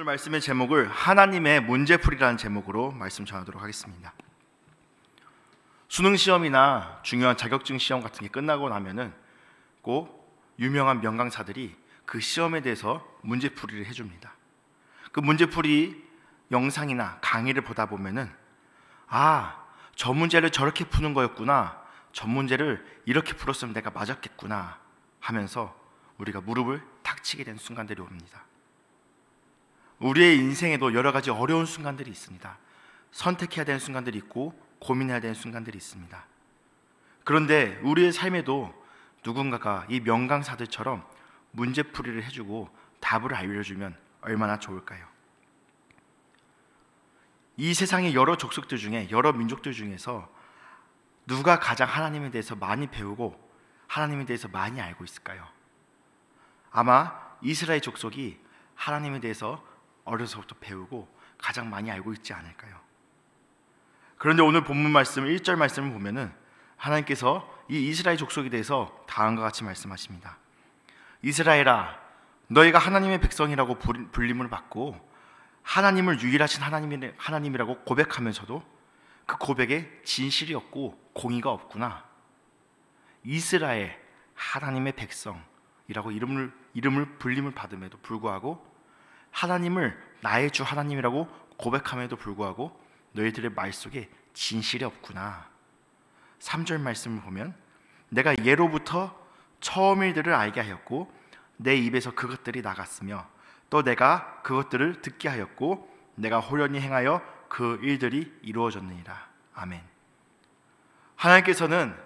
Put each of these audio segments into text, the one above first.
오늘 말씀의 제목을 하나님의 문제풀이라는 제목으로 말씀 전하도록 하겠습니다. 수능 시험이나 중요한 자격증 시험 같은 게 끝나고 나면은 꼭 유명한 명강사들이 그 시험에 대해서 문제풀이를 해줍니다. 그 문제풀이 영상이나 강의를 보다 보면은 저 문제를 저렇게 푸는 거였구나, 저 문제를 이렇게 풀었으면 내가 맞았겠구나 하면서 우리가 무릎을 탁 치게 되는 순간들이 옵니다. 우리의 인생에도 여러 가지 어려운 순간들이 있습니다. 선택해야 되는 순간들이 있고 고민해야 되는 순간들이 있습니다. 그런데 우리의 삶에도 누군가가 이 명강사들처럼 문제풀이를 해주고 답을 알려주면 얼마나 좋을까요? 이 세상의 여러 족속들 중에, 여러 민족들 중에서 누가 가장 하나님에 대해서 많이 배우고 하나님에 대해서 많이 알고 있을까요? 아마 이스라엘 족속이 하나님에 대해서 어려서부터 배우고 가장 많이 알고 있지 않을까요? 그런데 오늘 본문 말씀 1절 말씀을 보면은 하나님께서 이 이스라엘 족속에 대해서 다음과 같이 말씀하십니다. 이스라엘아, 너희가 하나님의 백성이라고 불림을 받고 하나님을 유일하신 하나님이라고 고백하면서도 그 고백에 진실이 없고 공의가 없구나. 이스라엘, 하나님의 백성이라고 이름을 불림을 받음에도 불구하고 하나님을 나의 주 하나님이라고 고백함에도 불구하고 너희들의 말 속에 진실이 없구나. 3절 말씀을 보면 내가 예로부터 처음 일들을 알게 하였고 내 입에서 그것들이 나갔으며 또 내가 그것들을 듣게 하였고 내가 호련히 행하여 그 일들이 이루어졌느니라. 아멘. 하나님께서는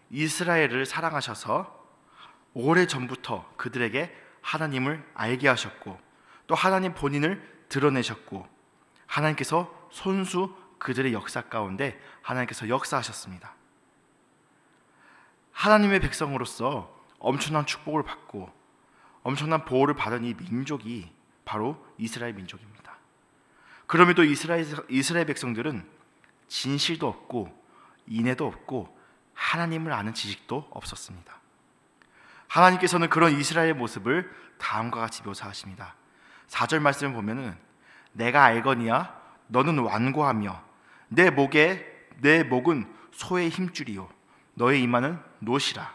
이스라엘을 사랑하셔서 오래전부터 그들에게 하나님을 알게 하셨고 또 하나님 본인을 드러내셨고 하나님께서 손수 그들의 역사 가운데 하나님께서 역사하셨습니다. 하나님의 백성으로서 엄청난 축복을 받고 엄청난 보호를 받은 이 민족이 바로 이스라엘 민족입니다. 그럼에도 이스라엘 백성들은 진실도 없고 인애도 없고 하나님을 아는 지식도 없었습니다. 하나님께서는 그런 이스라엘의 모습을 다음과 같이 묘사하십니다. 4절 말씀을 보면은 내가 알거니와 너는 완고하며 내 목은 소의 힘줄이요 너의 이마는 노시라.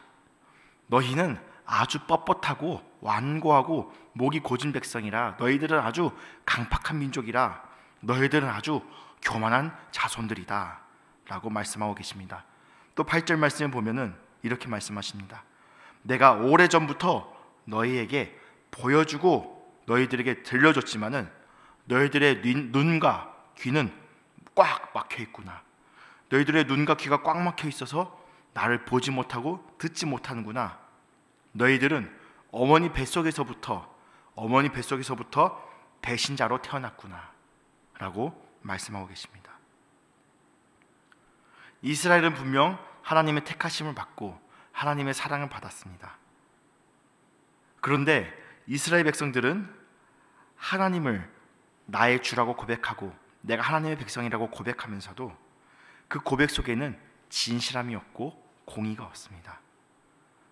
너희는 아주 뻣뻣하고 완고하고 목이 고진 백성이라. 너희들은 아주 강팍한 민족이라. 너희들은 아주 교만한 자손들이다 라고 말씀하고 계십니다. 또 8절 말씀을 보면은 이렇게 말씀하십니다. 내가 오래전부터 너희에게 보여주고 너희들에게 들려줬지만은 너희들의 눈과 귀는 꽉 막혀 있구나. 너희들의 눈과 귀가 꽉 막혀 있어서 나를 보지 못하고 듣지 못하는구나. 너희들은 어머니 뱃속에서부터 배신자로 태어났구나 라고 말씀하고 계십니다. 이스라엘은 분명 하나님의 택하심을 받고 하나님의 사랑을 받았습니다. 그런데 이스라엘 백성들은 하나님을 나의 주라고 고백하고 내가 하나님의 백성이라고 고백하면서도 그 고백 속에는 진실함이 없고 공의가 없습니다.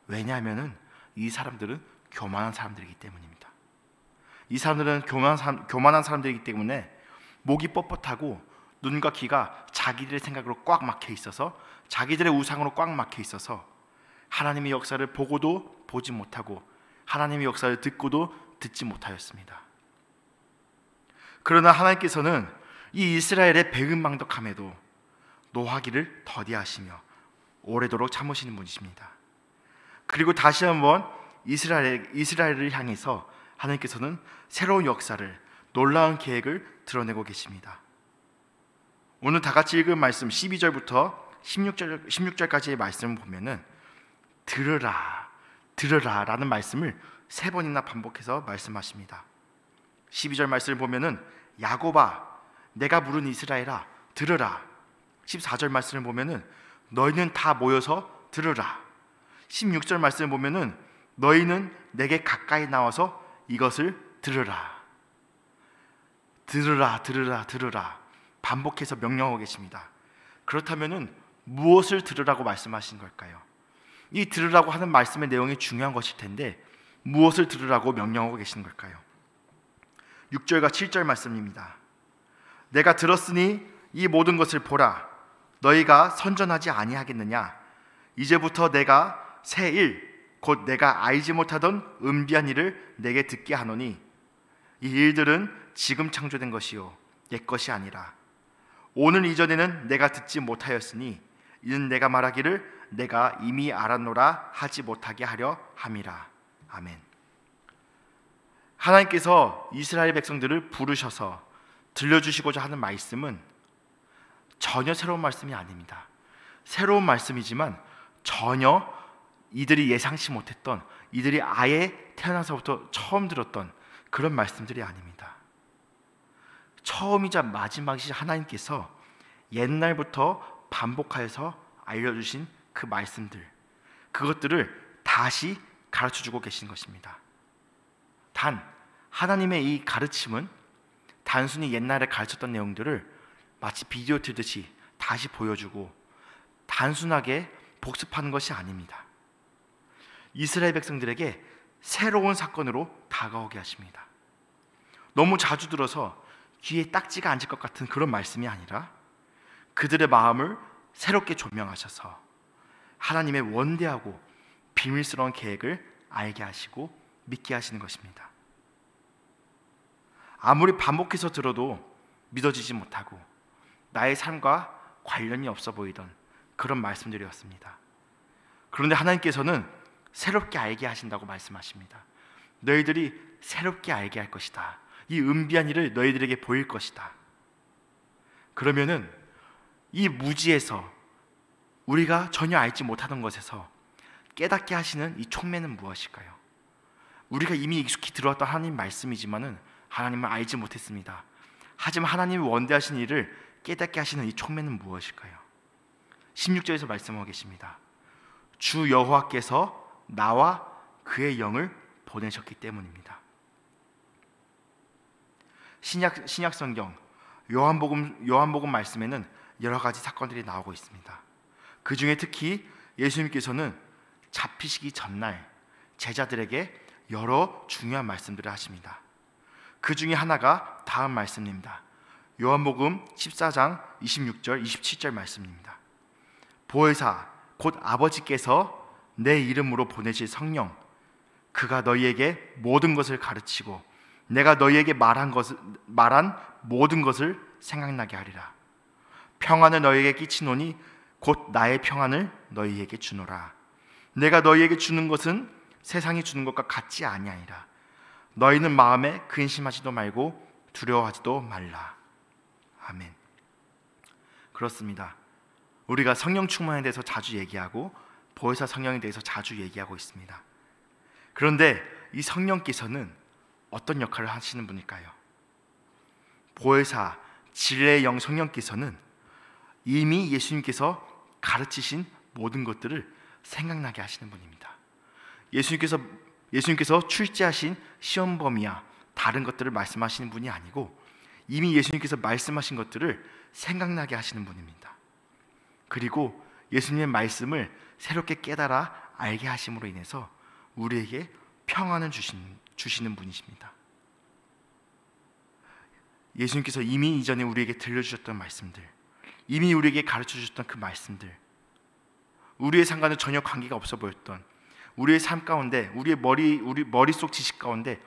왜냐하면은 이 사람들은 교만한 사람들이기 때문입니다. 이 사람들은 교만한 사람들이기 때문에 목이 뻣뻣하고 눈과 귀가 자기들의 생각으로 꽉 막혀 있어서 자기들의 우상으로 꽉 막혀 있어서 하나님의 역사를 보고도 보지 못하고 하나님의 역사를 듣고도 듣지 못하였습니다. 그러나 하나님께서는 이 이스라엘의 배은망덕함에도 노하기를 더디하시며 오래도록 참으시는 분이십니다. 그리고 다시 한번 이스라엘을 향해서 하나님께서는 새로운 역사를, 놀라운 계획을 드러내고 계십니다. 오늘 다 같이 읽은 말씀 12절부터 16절까지의 말씀을 보면은 들으라 라는 말씀을 3번이나 반복해서 말씀하십니다. 12절 말씀을 보면은 야곱아 내가 부른 이스라엘아 들으라. 14절 말씀을 보면은 너희는 다 모여서 들으라. 16절 말씀을 보면은 너희는 내게 가까이 나와서 이것을 들으라. 들으라 반복해서 명령하고 계십니다. 그렇다면은 무엇을 들으라고 말씀하신 걸까요? 이 들으라고 하는 말씀의 내용이 중요한 것일 텐데 무엇을 들으라고 명령하고 계신 걸까요? 6절과 7절 말씀입니다. 내가 들었으니 이 모든 것을 보라. 너희가 선전하지 아니하겠느냐? 이제부터 내가 새 일 곧 내가 알지 못하던 은비한 일을 내게 듣게 하노니 이 일들은 지금 창조된 것이요 옛 것이 아니라 오늘 이전에는 내가 듣지 못하였으니 이는 내가 말하기를 내가 이미 알았노라 하지 못하게 하려 함이라. 아멘. 하나님께서 이스라엘 백성들을 부르셔서 들려주시고자 하는 말씀은 전혀 새로운 말씀이 아닙니다. 새로운 말씀이지만 전혀 이들이 예상치 못했던, 이들이 아예 태어나서부터 처음 들었던 그런 말씀들이 아닙니다. 처음이자 마지막이신 하나님께서 옛날부터 반복하여서 알려주신 그 말씀들, 그것들을 다시 가르쳐주고 계신 것입니다. 단 하나님의 이 가르침은 단순히 옛날에 가르쳤던 내용들을 마치 비디오 틀듯이 다시 보여주고 단순하게 복습하는 것이 아닙니다. 이스라엘 백성들에게 새로운 사건으로 다가오게 하십니다. 너무 자주 들어서 귀에 딱지가 앉을 것 같은 그런 말씀이 아니라 그들의 마음을 새롭게 조명하셔서 하나님의 원대하고 비밀스러운 계획을 알게 하시고 믿게 하시는 것입니다. 아무리 반복해서 들어도 믿어지지 못하고 나의 삶과 관련이 없어 보이던 그런 말씀들이었습니다. 그런데 하나님께서는 새롭게 알게 하신다고 말씀하십니다. 너희들이 새롭게 알게 할 것이다. 이 은비한 일을 너희들에게 보일 것이다. 그러면은 이 무지에서 우리가 전혀 알지 못하던 것에서 깨닫게 하시는 이 촉매는 무엇일까요? 우리가 이미 익숙히 들어왔던 하나님 말씀이지만은 하나님을 알지 못했습니다. 하지만 하나님이 원대하신 일을 깨닫게 하시는 이 촉매는 무엇일까요? 16절에서 말씀하고 계십니다. 주 여호와께서 나와 그의 영을 보내셨기 때문입니다. 신약 성경 요한복음 말씀에는 여러 가지 사건들이 나오고 있습니다. 그 중에 특히 예수님께서는 잡히시기 전날 제자들에게 여러 중요한 말씀들을 하십니다. 그 중에 하나가 다음 말씀입니다. 요한복음 14장 26절 27절 말씀입니다. 보혜사 곧 아버지께서 내 이름으로 보내실 성령 그가 너희에게 모든 것을 가르치고 내가 너희에게 말한 모든 것을 생각나게 하리라. 평안을 너희에게 끼치노니 곧 나의 평안을 너희에게 주노라. 내가 너희에게 주는 것은 세상이 주는 것과 같지 아니하니라. 너희는 마음에 근심하지도 말고 두려워하지도 말라. 아멘. 그렇습니다. 우리가 성령 충만에 대해서 자주 얘기하고 보혜사 성령에 대해서 자주 얘기하고 있습니다. 그런데 이 성령께서는 어떤 역할을 하시는 분일까요? 보혜사 진리의 영 성령께서는 이미 예수님께서 가르치신 모든 것들을 생각나게 하시는 분입니다. 예수님께서 출제하신 시험범위야 다른 것들을 말씀하시는 분이 아니고 이미 예수님께서 말씀하신 것들을 생각나게 하시는 분입니다. 그리고 예수님의 말씀을 새롭게 깨달아 알게 하심으로 인해서 우리에게 평안을 주시는 분이십니다. 예수님께서 이미 이전에 우리에게 들려주셨던 말씀들, 이미 우리에게 가르쳐주셨던 그 말씀들, 우리의 상관은 전혀 관계가 없어 보였던 우리의 삶 가운데, 우리 머릿속 지식 가운데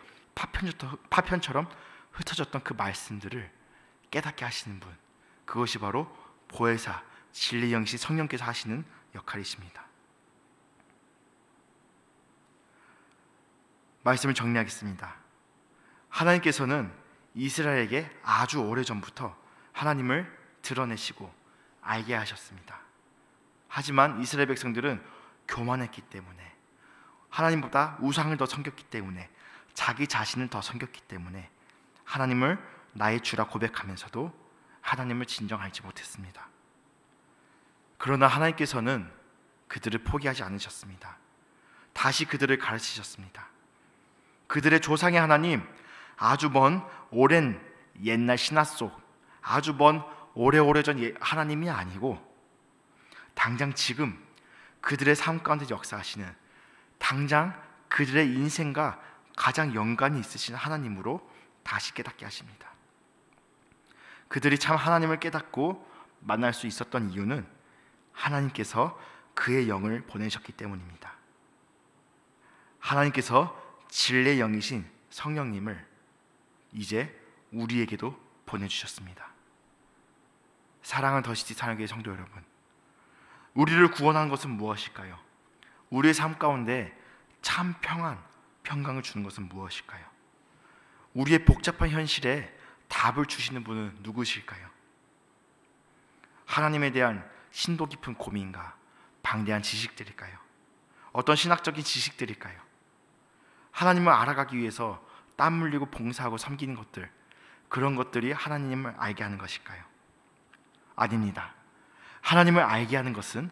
파편처럼 흩어졌던 그 말씀들을 깨닫게 하시는 분, 그것이 바로 보혜사 진리 영이신 성령께서 하시는 역할이십니다. 말씀을 정리하겠습니다. 하나님께서는 이스라엘에게 아주 오래전부터 하나님을 드러내시고 알게 하셨습니다. 하지만 이스라엘 백성들은 교만했기 때문에, 하나님보다 우상을 더 섬겼기 때문에, 자기 자신을 더 섬겼기 때문에 하나님을 나의 주라 고백하면서도 하나님을 진정 알지 못했습니다. 그러나 하나님께서는 그들을 포기하지 않으셨습니다. 다시 그들을 가르치셨습니다. 그들의 조상의 하나님, 아주 먼 오랜 옛날 신화 속 아주 먼 오래오래전 하나님이 아니고 당장 지금 그들의 삶 가운데 역사하시는, 당장 그들의 인생과 가장 연관이 있으신 하나님으로 다시 깨닫게 하십니다. 그들이 참 하나님을 깨닫고 만날 수 있었던 이유는 하나님께서 그의 영을 보내셨기 때문입니다. 하나님께서 진리의 영이신 성령님을 이제 우리에게도 보내주셨습니다. 사랑하는 더시티 사랑교회 성도 여러분, 우리를 구원한 것은 무엇일까요? 우리의 삶 가운데 참 평안, 평강을 주는 것은 무엇일까요? 우리의 복잡한 현실에 답을 주시는 분은 누구실까요? 하나님에 대한 심도 깊은 고민과 방대한 지식들일까요? 어떤 신학적인 지식들일까요? 하나님을 알아가기 위해서 땀 흘리고 봉사하고 섬기는 것들, 그런 것들이 하나님을 알게 하는 것일까요? 아닙니다. 하나님을 알게 하는 것은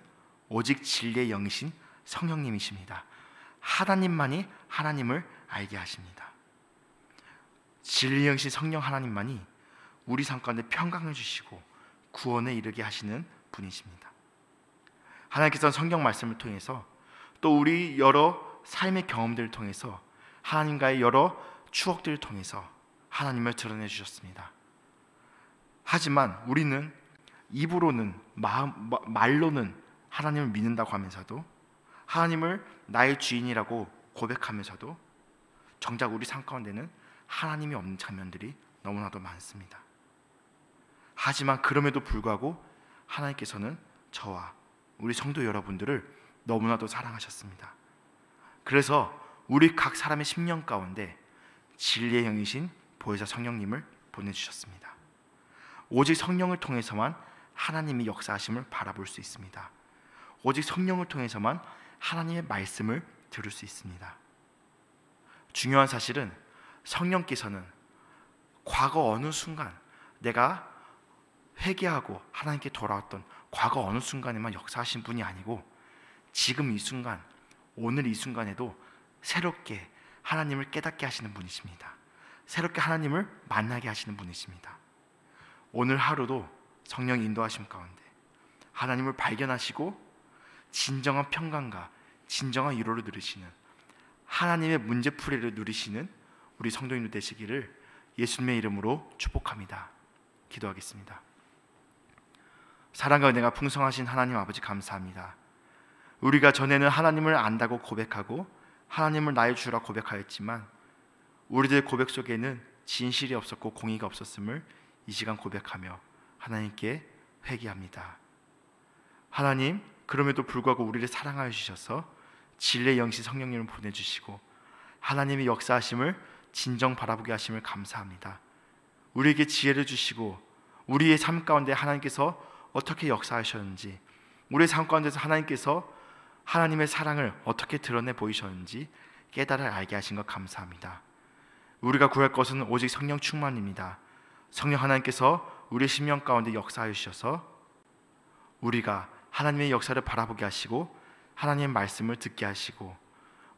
오직 진리의 영이신 성령님이십니다. 하나님만이 하나님을 알게 하십니다. 진리의 영이신 성령 하나님만이 우리 삶 가운데 평강을 주시고 구원에 이르게 하시는 분이십니다. 하나님께서는 성경 말씀을 통해서 또 우리 여러 삶의 경험들을 통해서 하나님과의 여러 추억들을 통해서 하나님을 드러내 주셨습니다. 하지만 우리는 입으로는 말로는 하나님을 믿는다고 하면서도 하나님을 나의 주인이라고 고백하면서도 정작 우리 삶 가운데는 하나님이 없는 장면들이 너무나도 많습니다. 하지만 그럼에도 불구하고 하나님께서는 저와 우리 성도 여러분들을 너무나도 사랑하셨습니다. 그래서 우리 각 사람의 심령 가운데 진리의 영이신 보혜사 성령님을 보내주셨습니다. 오직 성령을 통해서만 하나님이 역사하심을 바라볼 수 있습니다. 오직 성령을 통해서만 하나님의 말씀을 들을 수 있습니다. 중요한 사실은 성령께서는 과거 어느 순간 내가 회개하고 하나님께 돌아왔던 과거 어느 순간에만 역사하신 분이 아니고 지금 이 순간, 오늘 이 순간에도 새롭게 하나님을 깨닫게 하시는 분이십니다. 새롭게 하나님을 만나게 하시는 분이십니다. 오늘 하루도 성령의 인도하심 가운데 하나님을 발견하시고 진정한 평강과 진정한 위로를 누리시는 하나님의 문제풀이를 누리시는 우리 성도님들 되시기를 예수님의 이름으로 축복합니다. 기도하겠습니다. 사랑과 은혜가 풍성하신 하나님 아버지 감사합니다. 우리가 전에는 하나님을 안다고 고백하고 하나님을 나의 주라 고백하였지만 우리들의 고백 속에는 진실이 없었고 공의가 없었음을 이 시간 고백하며 하나님께 회개합니다. 하나님, 그럼에도 불구하고 우리를 사랑하여 주셔서 진리의 영신 성령님을 보내주시고 하나님의 역사하심을 진정 바라보게 하심을 감사합니다. 우리에게 지혜를 주시고 우리의 삶 가운데 하나님께서 어떻게 역사하셨는지, 우리의 삶 가운데서 하나님께서 하나님의 사랑을 어떻게 드러내 보이셨는지 깨달아 알게 하신 것 감사합니다. 우리가 구할 것은 오직 성령 충만입니다. 성령 하나님께서 우리의 심령 가운데 역사하여 주셔서 우리가 하나님의 역사를 바라보게 하시고 하나님의 말씀을 듣게 하시고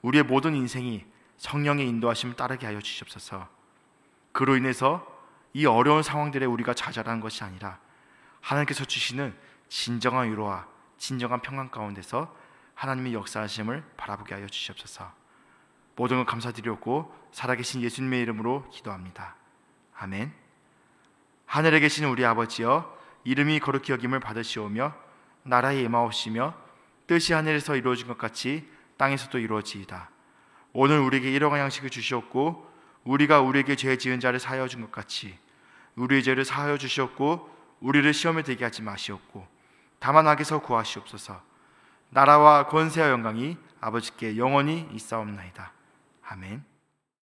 우리의 모든 인생이 성령의 인도하심을 따르게 하여 주시옵소서. 그로 인해서 이 어려운 상황들에 우리가 좌절하는 것이 아니라 하나님께서 주시는 진정한 위로와 진정한 평강 가운데서 하나님의 역사하심을 바라보게 하여 주시옵소서. 모든 걸 감사드리옵고 살아계신 예수님의 이름으로 기도합니다. 아멘. 하늘에 계신 우리 아버지여, 이름이 거룩히 여김을 받으시오며 나라의 임하옵시며 뜻이 하늘에서 이루어진 것 같이 땅에서도 이루어지이다. 오늘 우리에게 일용할 양식을 주시옵고 우리가 우리에게 죄 지은 자를 사하여 준 것 같이 우리의 죄를 사하여 주시옵고 우리를 시험에 들게 하지 마시옵고 다만 악에서 구하시옵소서. 나라와 권세와 영광이 아버지께 영원히 있사옵나이다. 아멘.